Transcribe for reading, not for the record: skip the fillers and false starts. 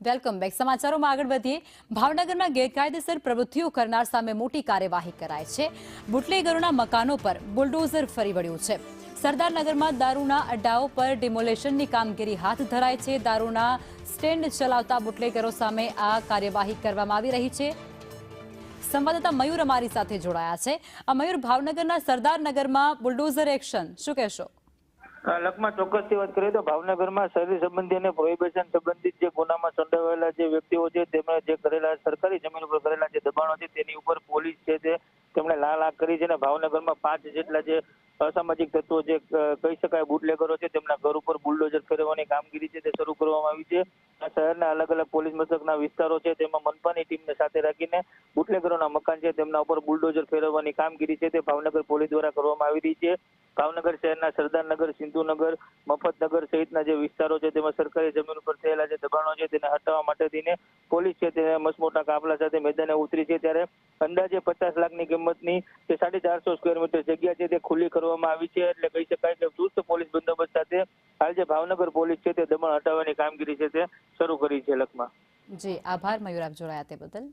Welcome back. સમાચારોમાં આગળ વધીએ. ભાવનગરમાં ગેરકાયદેસર પ્રવૃત્તિઓ કરનાર સામે મોટી કાર્યવાહી કરાય છે. બુટલેગરોના મકાનો પર બુલડોઝર ફરી વળ્યું છે. સરદારનગરમાં દારૂના અડ્ડાઓ પર ડિમોલેશનની કામગીરી હાથ ધરાય છે. દારૂના સ્ટેન્ડ ચલાવતા બુટલેગરો સામે આ કાર્યવાહી કરવામાં આવી રહી છે. સંવાદદાતા મયુર અમારી સાથે જોડાયા છે. મયુર, ભાવનગરના સરદારનગરમાં બુલડોઝર એક્શન, શું કહેશો? લખમાં ચોક્કસથી વાત કરીએ તો ભાવનગરમાં શહેરી સંબંધી અને પ્રોહિબિશન સંબંધિત જે ગુનામાં સંડોવાયેલા જે વ્યક્તિઓ છે તેમણે જે કરેલા સરકારી જમીન ઉપર કરેલા જે દબાણો છે તેની ઉપર પોલીસ છે તેમણે લાલ આંખ કરી છે અને ભાવનગરમાં 5 જેટલા જે અસામાજિક તત્વો જે કહી શકાય બુટલેગરો છે તેમના ઘર ઉપર બુલડોઝર ફેરવવાની કામગીરી છે તે શરૂ કરવામાં આવી છે. આ શહેરના અલગ અલગ પોલીસ મથકના વિસ્તારો છે તેમાં મનપાની ટીમને સાથે રાખીને બુટલેગરોના મકાન છે તેમના ઉપર બુલડોઝર ફેરવવાની કામગીરી છે તે ભાવનગર પોલીસ દ્વારા કરવામાં આવી રહી છે. ભાવનગર શહેરના સરદારનગર, સિંધુનગર, મફતનગર સહિતના જે વિસ્તારો છે તેમાં સરકારી જમીન ઉપર થયેલા જે દબાણો છે તેને હટાવવા માટે થઈને પોલીસ છે તે મસમોટા કાફલા સાથે મેદાને ઉતરી છે. ત્યારે અંદાજે 50 લાખની કિંમતની જે 450 સ્ક્વેર મીટર જગ્યા છે તે ખુલ્લી કરવામાં આવી છે. એટલે કહી શકાય કે ચુસ્ત પોલીસ બંદોબસ્ત સાથે હાલ જે ભાવનગર પોલીસ છે તે દબાણ હટાવવાની કામગીરી છે તે શરૂ કરી છે. લખમાં જી આભાર મયુર, આપ જોડાયા તે બદલ.